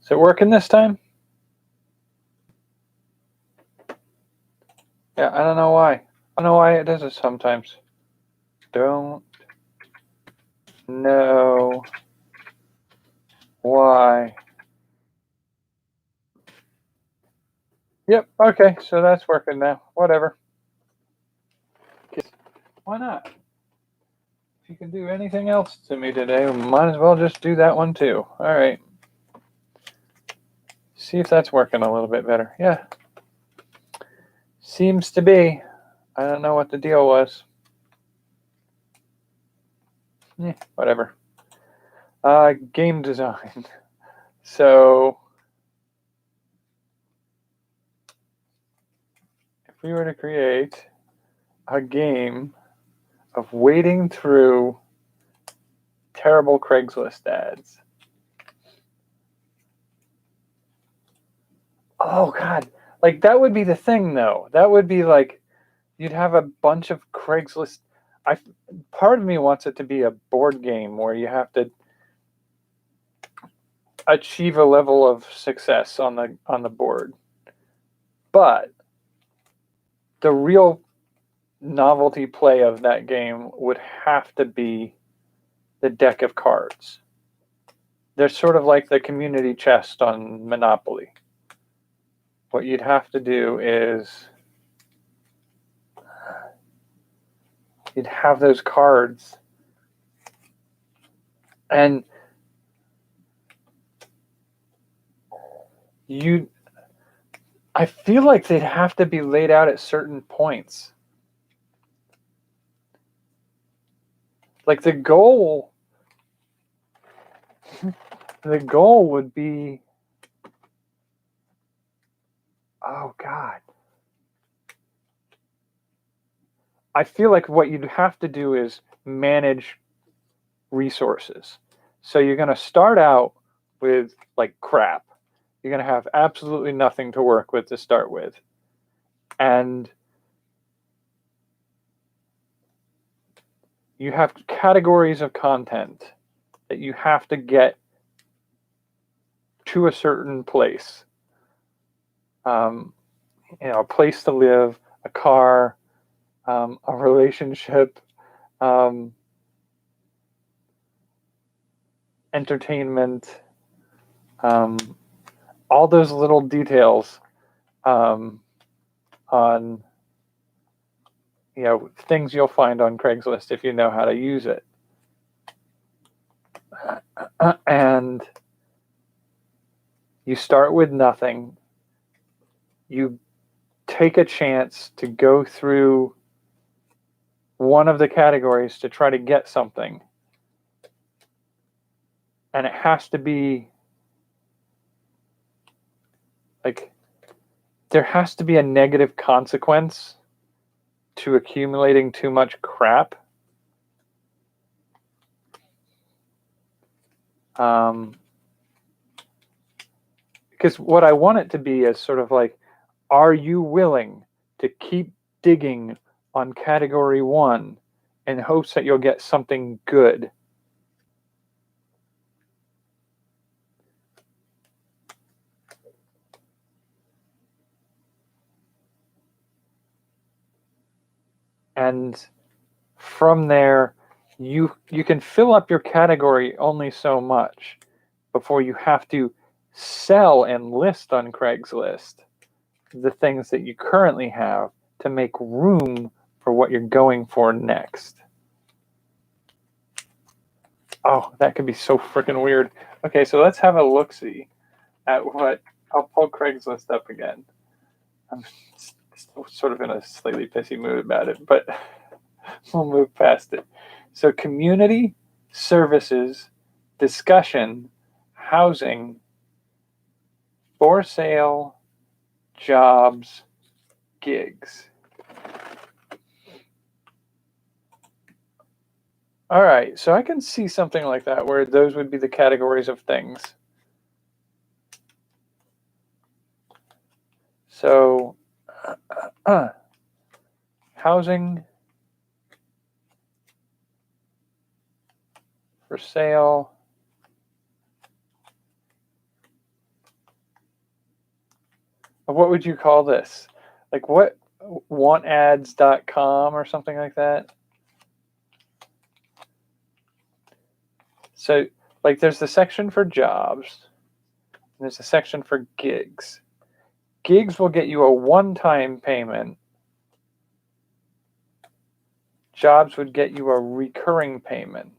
Is it working this time? Yeah, I don't know why. I don't know why it does it sometimes. Don't know why. Yep, okay, so that's working now. Whatever. Why not? If you can do anything else to me today, we might as well just do that one too. All right. See if that's working a little bit better. Yeah. Seems to be. I don't know what the deal was. Whatever. Game design. So if we were to create a game of wading through terrible Craigslist ads. Oh God, like that would be the thing though. That would be like, you'd have a bunch of Craigslist. Part of me wants it to be a board game where you have to achieve a level of success on the board. But the real novelty play of that game would have to be the deck of cards. They're sort of like the community chest on Monopoly. What you'd have to do is you'd have those cards, and I feel like they'd have to be laid out at certain points. Like the goal would be, oh God. I feel like what you'd have to do is manage resources. So you're going to start out with like crap. You're going to have absolutely nothing to work with to start with. And you have categories of content that you have to get to a certain place. A place to live, a car, a relationship, entertainment, all those little details on things you'll find on Craigslist if you know how to use it. And you start with nothing. You take a chance to go through one of the categories to try to get something. And it has to be like, there has to be a negative consequence to accumulating too much crap. Because what I want it to be is sort of like, are you willing to keep digging on category 1 in hopes that you'll get something good? And from there, you can fill up your category only so much before you have to sell and list on Craigslist the things that you currently have to make room for what you're going for next. Oh, that could be so freaking weird. Okay, so let's have a look-see at what... I'll pull Craigslist up again. I'm still sort of in a slightly pissy mood about it, but we'll move past it. So community, services, discussion, housing, for sale, jobs, gigs. All right, so I can see something like that where those would be the categories of things. So housing, for sale, What would you call this? Like what? wantads.com or something like that? So like there's the section for jobs. And there's a section for gigs. Gigs will get you a one-time payment. Jobs would get you a recurring payment.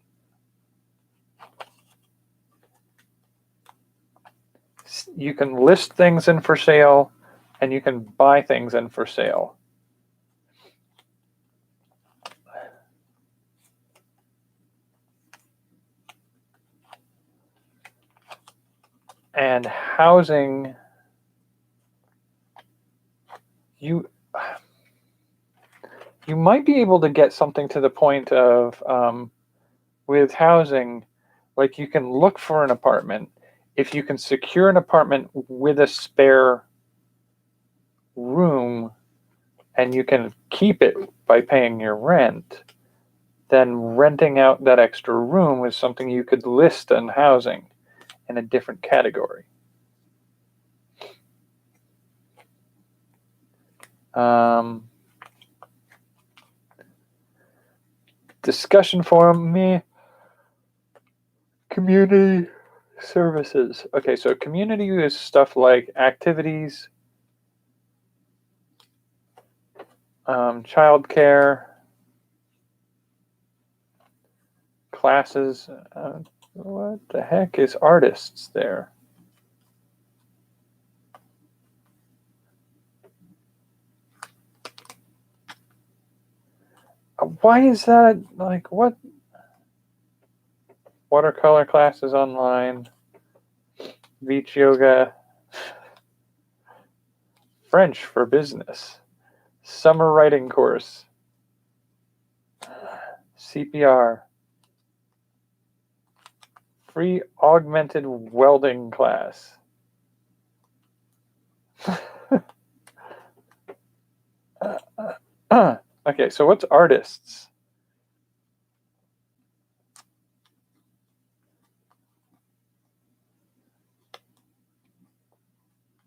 You can list things in for sale and you can buy things in for sale. And housing, you might be able to get something to the point of with housing, like you can look for an apartment. If you can secure an apartment with a spare room and you can keep it by paying your rent, then renting out that extra room is something you could list on housing in a different category. Discussion forum, me, community services. Okay, so community is stuff like activities, childcare, classes. What the heck is artists there? Why is that? Like, what? Watercolor classes online, beach yoga, French for business, summer writing course, CPR, free augmented welding class. Okay, so what's artists?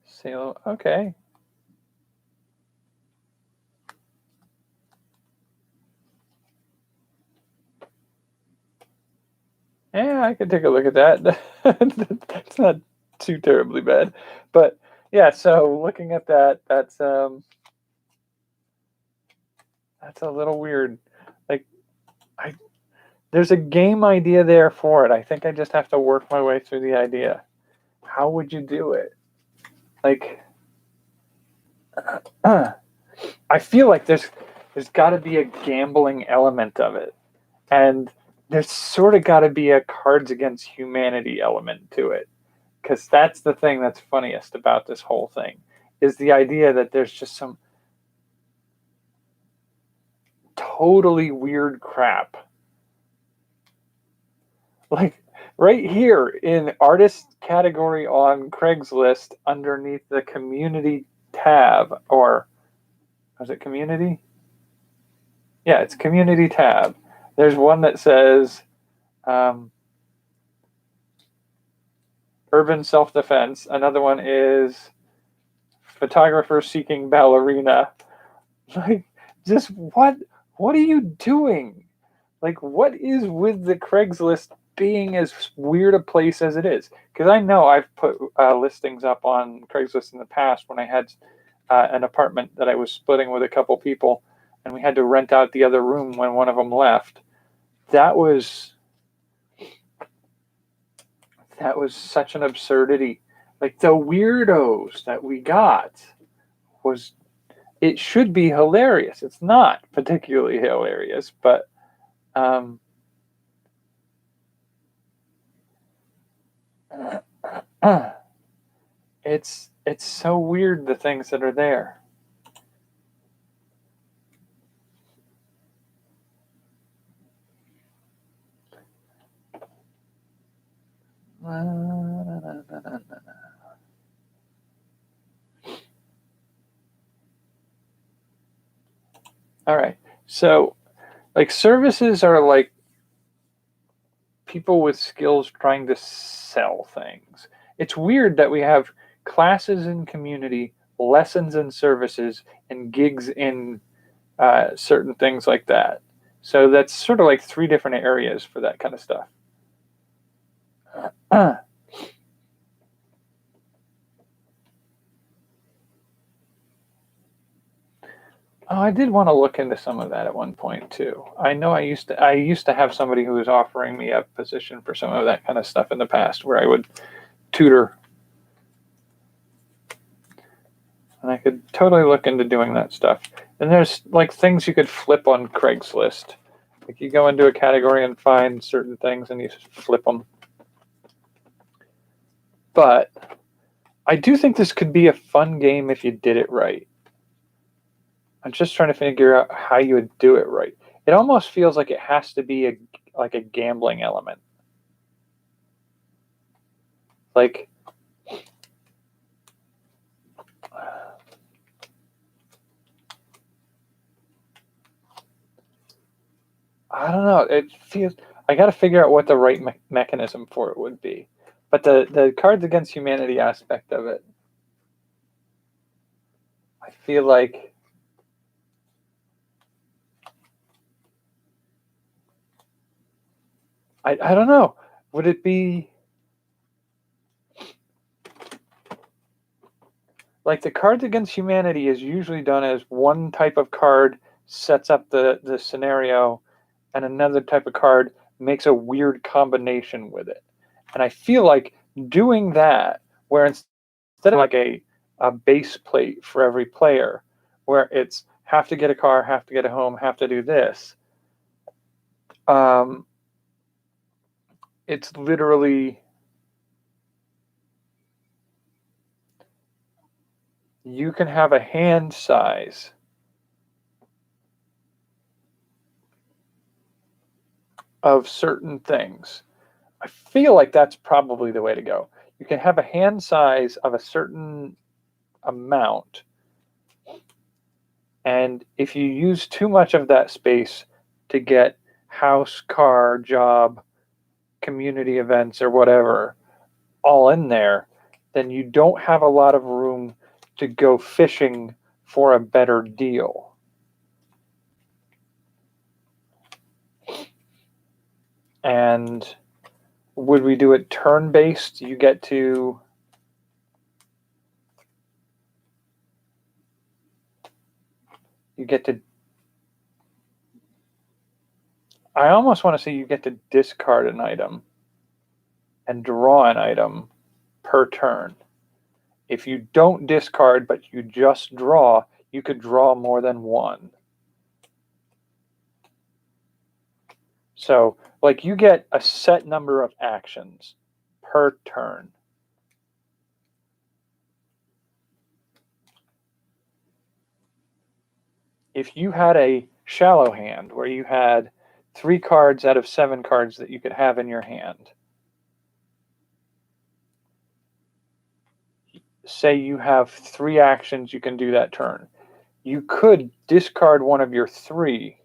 Sale, okay. Yeah, I could take a look at that. It's not too terribly bad. But yeah, so looking at that, that's a little weird. Like there's a game idea there for it. I think I just have to work my way through the idea. How would you do it? Like I feel like there's got to be a gambling element of it. And there's sort of got to be a Cards Against Humanity element to it. Because that's the thing that's funniest about this whole thing, is the idea that there's just some totally weird crap. Like right here in artist category on Craigslist underneath the community tab, or was it community? Yeah, it's community tab. There's one that says urban self-defense. Another one is photographer seeking ballerina. Like, just what are you doing? Like, what is with the Craigslist being as weird a place as it is? Because I know I've put listings up on Craigslist in the past when I had an apartment that I was splitting with a couple people, and we had to rent out the other room when one of them left. That was such an absurdity. Like the weirdos that we got was, it should be hilarious. It's not particularly hilarious, but it's so weird, the things that are there. All right. So, like, services are like people with skills trying to sell things. It's weird that we have classes in community lessons and services, and gigs in certain things like that. So that's sort of like 3 different areas for that kind of stuff. Oh, I did want to look into some of that at one point too. I know I used to have somebody who was offering me a position for some of that kind of stuff in the past, where I would tutor, and I could totally look into doing that stuff. And there's like things you could flip on Craigslist. Like you go into a category and find certain things and you just flip them. But I do think this could be a fun game if you did it right. I'm just trying to figure out how you would do it right. It almost feels like it has to be like a gambling element. Like, I don't know. It feels, I got to figure out what the right mechanism for it would be. But the Cards Against Humanity aspect of it, I feel like I don't know. Would it be like the Cards Against Humanity is usually done as one type of card sets up the scenario, and another type of card makes a weird combination with it. And I feel like doing that, where instead of like a base plate for every player, where it's have to get a car, have to get a home, have to do this, it's literally you can have a hand size of certain things. I feel like that's probably the way to go. You can have a hand size of a certain amount, and if you use too much of that space to get house, car, job, community events, or whatever all in there, then you don't have a lot of room to go fishing for a better deal. And would we do it turn-based? You get to I almost want to say you get to discard an item and draw an item per turn. If you don't discard but you just draw, you could draw more than one. So, like, you get a set number of actions per turn. If you had a shallow hand where you had 3 cards out of 7 cards that you could have in your hand, say you have 3 actions you can do that turn, you could discard one of your 3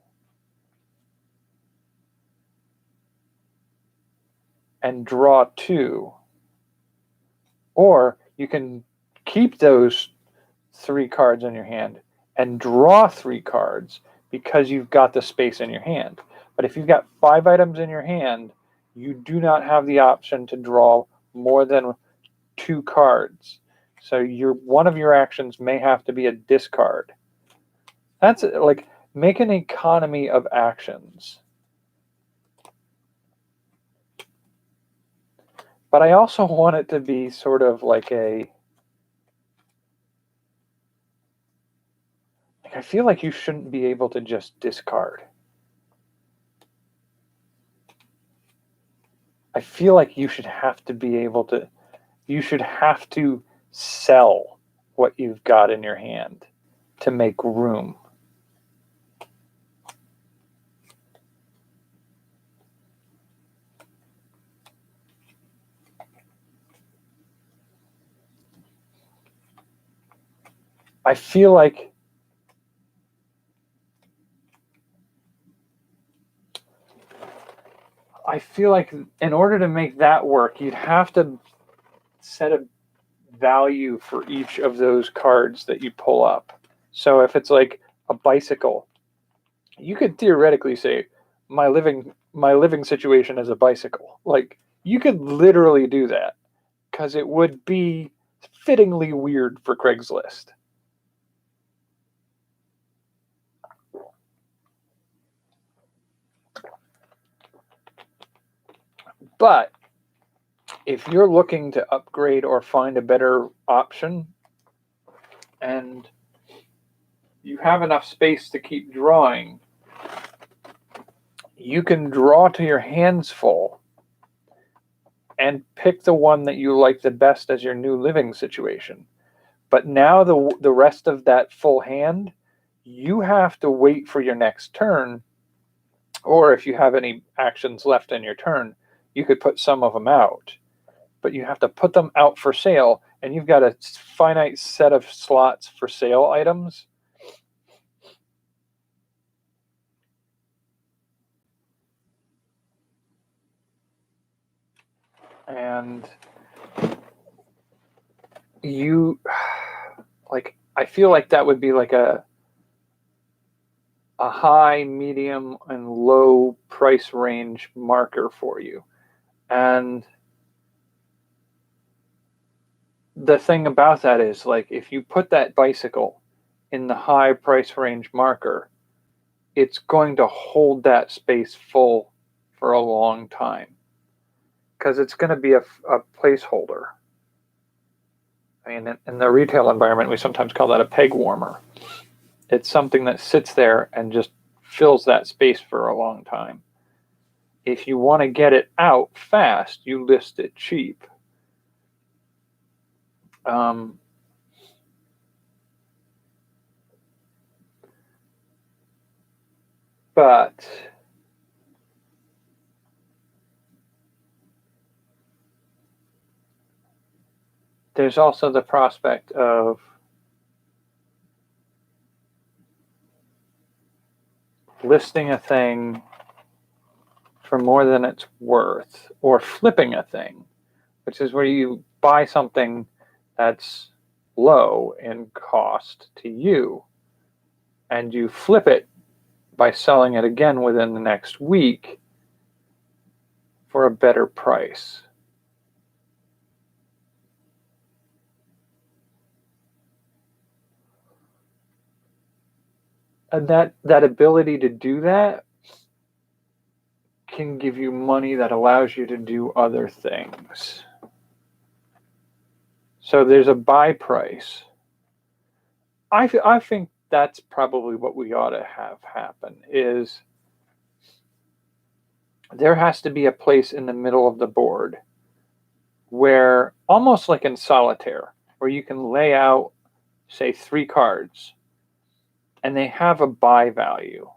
and draw 2, or you can keep those 3 cards in your hand and draw 3 cards because you've got the space in your hand. But if you've got 5 items in your hand, you do not have the option to draw more than 2 cards. So one of your actions may have to be a discard. That's like, make an economy of actions. But I also want it to be sort of like I feel like you shouldn't be able to just discard. I feel like you should have to be able to, you should have to sell what you've got in your hand to make room. I feel like in order to make that work, you'd have to set a value for each of those cards that you pull up. So if it's like a bicycle, you could theoretically say my living situation is a bicycle. Like you could literally do that because it would be fittingly weird for Craigslist. But if you're looking to upgrade or find a better option and you have enough space to keep drawing, you can draw to your hands full and pick the one that you like the best as your new living situation. But now the rest of that full hand, you have to wait for your next turn, or if you have any actions left in your turn, you could put some of them out. But you have to put them out for sale, and you've got a finite set of slots for sale items. And you, like, I feel like that would be like a high, medium, and low price range marker for you. And the thing about that is, like, if you put that bicycle in the high price range marker, it's going to hold that space full for a long time because it's going to be a placeholder. I mean, in the retail environment, we sometimes call that a peg warmer. It's something that sits there and just fills that space for a long time. If you want to get it out fast, you list it cheap. But there's also the prospect of listing a thing for more than it's worth, or flipping a thing, which is where you buy something that's low in cost to you and you flip it by selling it again within the next week for a better price. And that ability to do that can give you money that allows you to do other things. So there's a buy price. I think that's probably what we ought to have happen is there has to be a place in the middle of the board where, almost like in solitaire, where you can lay out, say, 3 cards and they have a buy value.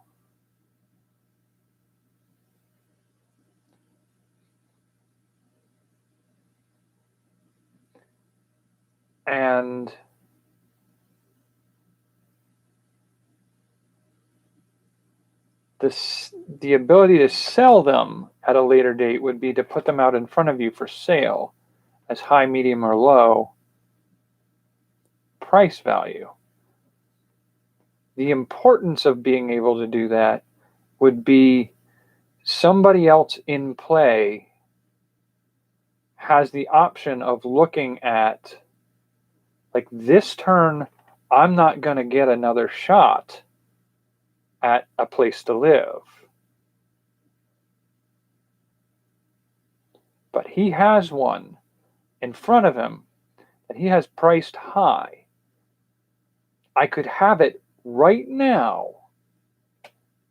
And the ability to sell them at a later date would be to put them out in front of you for sale as high, medium, or low price value. The importance of being able to do that would be somebody else in play has the option of looking at, like, this turn, I'm not going to get another shot at a place to live. But he has one in front of him that he has priced high. I could have it right now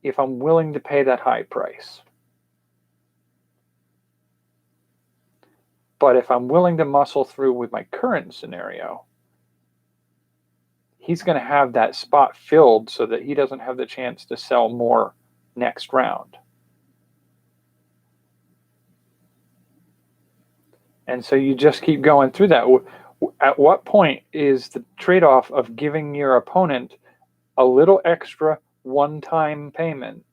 if I'm willing to pay that high price. But if I'm willing to muscle through with my current scenario, he's going to have that spot filled so that he doesn't have the chance to sell more next round. And so you just keep going through that. At what point is the trade-off of giving your opponent a little extra one-time payment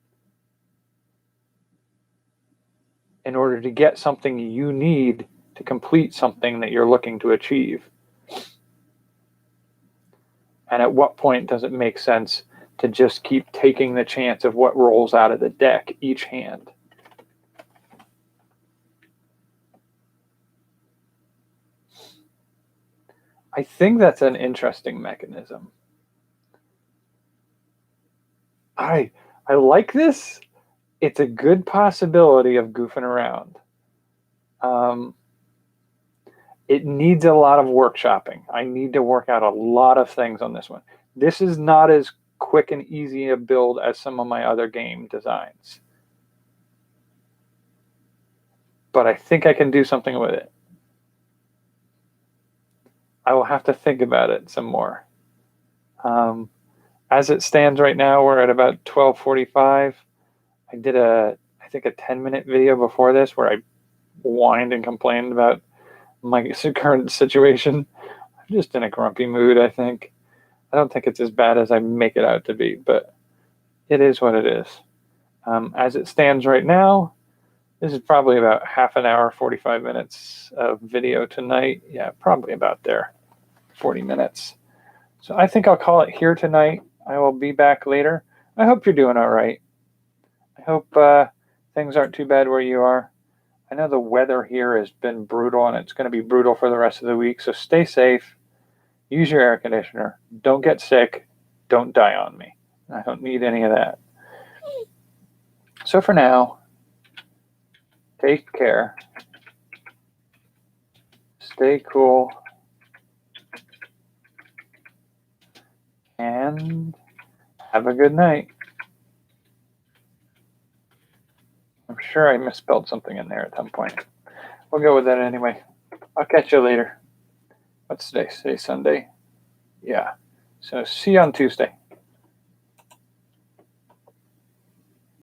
in order to get something you need to complete something that you're looking to achieve? And at what point does it make sense to just keep taking the chance of what rolls out of the deck each hand? I think that's an interesting mechanism. I like this. It's a good possibility of goofing around. It needs a lot of workshopping. I need to work out a lot of things on this one. This is not as quick and easy a build as some of my other game designs. But I think I can do something with it. I will have to think about it some more. As it stands right now, we're at about 12:45. I did I think a 10-minute video before this where I whined and complained about my current situation. I'm just in a grumpy mood, I think. I don't think it's as bad as I make it out to be, but it is what it is. As it stands right now, this is probably about half an hour, 45 minutes of video tonight. Yeah, probably about there, 40 minutes. So I think I'll call it here tonight. I will be back later. I hope you're doing all right. I hope things aren't too bad where you are. I know the weather here has been brutal, and it's going to be brutal for the rest of the week. So stay safe. Use your air conditioner. Don't get sick. Don't die on me. I don't need any of that. So for now, take care. Stay cool. And have a good night. I'm sure I misspelled something in there at some point. We'll go with that anyway. I'll catch you later. What's today? Today's Sunday. Yeah. So see you on Tuesday.